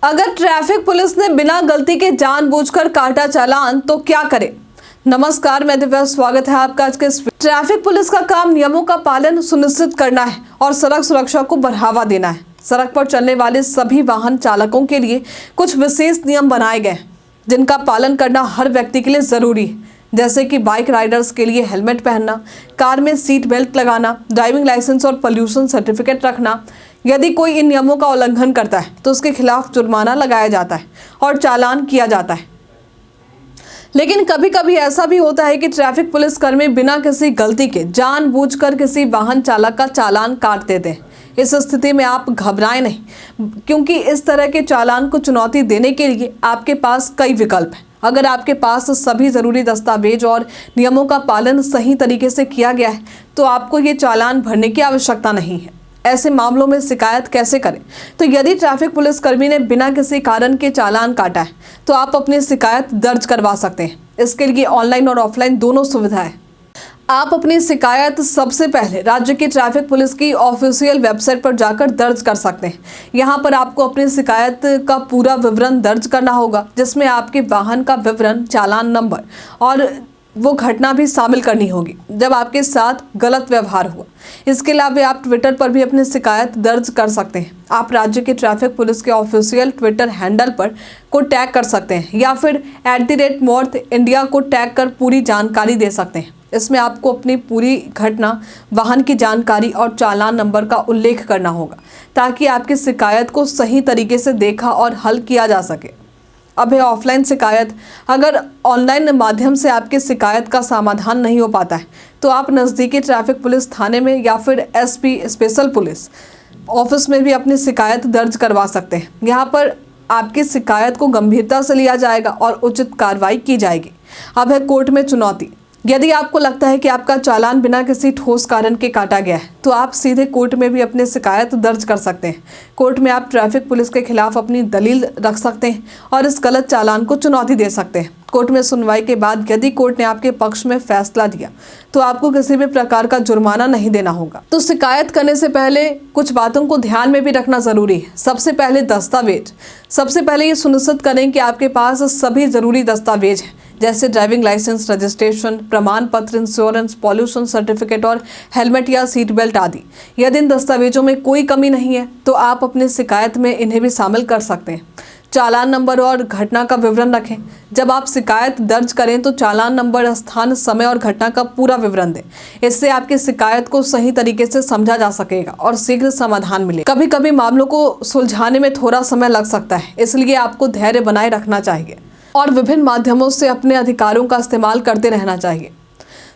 अगर traffic police ने बिना गलती के जानबूझकर काटा चालान तो क्या करे। नमस्कार, मैं दिव्या, स्वागत है आपका आज के इस। ट्रैफिक पुलिस का काम नियमों का पालन सुनिश्चित करना है और सड़क सुरक्षा को बढ़ावा देना है। सड़क पर चलने वाले सभी वाहन चालकों के लिए कुछ विशेष नियम बनाए गए हैं जिनका पालन करना हर व्यक्ति के लिए जरूरी है, जैसे कि बाइक राइडर्स के लिए हेलमेट पहनना, कार में सीट बेल्ट लगाना, ड्राइविंग लाइसेंस और पोल्यूशन सर्टिफिकेट रखना। यदि कोई इन नियमों का उल्लंघन करता है तो उसके खिलाफ जुर्माना लगाया जाता है और चालान किया जाता है। लेकिन कभी कभी ऐसा भी होता है कि ट्रैफिक पुलिस कर्मी बिना किसी गलती के जानबूझकर किसी वाहन चालक का चालान काट देते हैं। इस स्थिति में आप घबराएं नहीं, क्योंकि इस तरह के चालान को चुनौती देने के लिए आपके पास कई विकल्प हैं। अगर आपके पास सभी ज़रूरी दस्तावेज और नियमों का पालन सही तरीके से किया गया है तो आपको ये चालान भरने की आवश्यकता नहीं है। ऐसे मामलों में शिकायत कैसे करें? तो यदि ट्रैफिक पुलिस कर्मी ने बिना किसी कारण के चालान काटा है तो आप अपनी शिकायत दर्ज करवा सकते हैं। इसके लिए ऑनलाइन और ऑफलाइन दोनों सुविधा है। आप अपनी शिकायत सबसे पहले राज्य की ट्रैफिक पुलिस की ऑफिशियल वेबसाइट पर जाकर दर्ज कर सकते हैं। यहाँ पर आपको अपनी शिकायत का पूरा विवरण दर्ज करना होगा, जिसमें आपके वाहन का विवरण, चालान नंबर और वो घटना भी शामिल करनी होगी जब आपके साथ गलत व्यवहार हुआ। इसके अलावा आप ट्विटर पर भी अपनी शिकायत दर्ज कर सकते हैं। आप राज्य के ट्रैफिक पुलिस के ऑफिशियल ट्विटर हैंडल पर को टैग कर सकते हैं या फिर @MORTH इंडिया को टैग कर पूरी जानकारी दे सकते हैं। इसमें आपको अपनी पूरी घटना, वाहन की जानकारी और चालान नंबर का उल्लेख करना होगा ताकि आपकी शिकायत को सही तरीके से देखा और हल किया जा सके। अब है ऑफलाइन शिकायत। अगर ऑनलाइन माध्यम से आपकी शिकायत का समाधान नहीं हो पाता है तो आप नज़दीकी ट्रैफिक पुलिस थाने में या फिर SP स्पेशल पुलिस ऑफिस में भी अपनी शिकायत दर्ज करवा सकते हैं। यहाँ पर आपकी शिकायत को गंभीरता से लिया जाएगा और उचित कार्रवाई की जाएगी। अब है कोर्ट में चुनौती। यदि आपको लगता है कि आपका चालान बिना किसी ठोस कारण के काटा गया है तो आप सीधे कोर्ट में भी अपनी शिकायत दर्ज कर सकते हैं। कोर्ट में आप ट्रैफिक पुलिस के खिलाफ अपनी दलील रख सकते हैं और इस गलत चालान को चुनौती दे सकते हैं। कोर्ट में सुनवाई के बाद यदि कोर्ट ने आपके पक्ष में फैसला दिया तो आपको किसी भी प्रकार का जुर्माना नहीं देना होगा। तो शिकायत करने से पहले कुछ बातों को ध्यान में भी रखना जरूरी है। सबसे पहले दस्तावेज। सबसे पहले ये सुनिश्चित करें कि आपके पास सभी जरूरी दस्तावेज हैं, जैसे ड्राइविंग लाइसेंस, रजिस्ट्रेशन, प्रमाण पत्र, इंश्योरेंस, पॉल्यूशन सर्टिफिकेट और हेलमेट या सीट बेल्ट आदि। यदि इन दस्तावेजों में कोई कमी नहीं है तो आप अपनी शिकायत में इन्हें भी शामिल कर सकते हैं। चालान नंबर और घटना का विवरण रखें। जब आप शिकायत दर्ज करें तो चालान नंबर, स्थान, समय और घटना का पूरा विवरण दें। इससे आपकी शिकायत को सही तरीके से समझा जा सकेगा और शीघ्र समाधान मिलेगा। कभी कभी मामलों को सुलझाने में थोड़ा समय लग सकता है, इसलिए आपको धैर्य बनाए रखना चाहिए और विभिन्न माध्यमों से अपने अधिकारों का इस्तेमाल करते रहना चाहिए।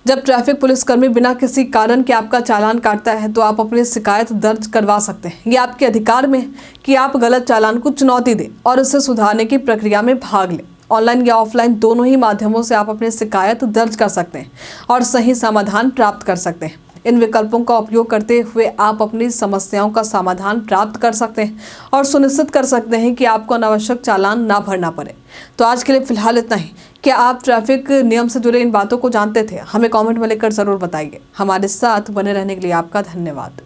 जब ट्रैफिक पुलिसकर्मी बिना किसी कारण के आपका चालान काटता है तो आप अपनी शिकायत दर्ज करवा सकते हैं। ये आपके अधिकार में है कि आप गलत चालान को चुनौती दें और उसे सुधारने की प्रक्रिया में भाग लें। ऑनलाइन या ऑफलाइन दोनों ही माध्यमों से आप अपनी शिकायत दर्ज कर सकते हैं और सही समाधान प्राप्त कर सकते हैं। इन विकल्पों का उपयोग करते हुए आप अपनी समस्याओं का समाधान प्राप्त कर सकते हैं और सुनिश्चित कर सकते हैं कि आपको अनावश्यक चालान ना भरना पड़े। तो आज के लिए फिलहाल इतना ही। क्या आप ट्रैफिक नियम से जुड़े इन बातों को जानते थे? हमें कमेंट में लिखकर ज़रूर बताइए। हमारे साथ बने रहने के लिए आपका धन्यवाद।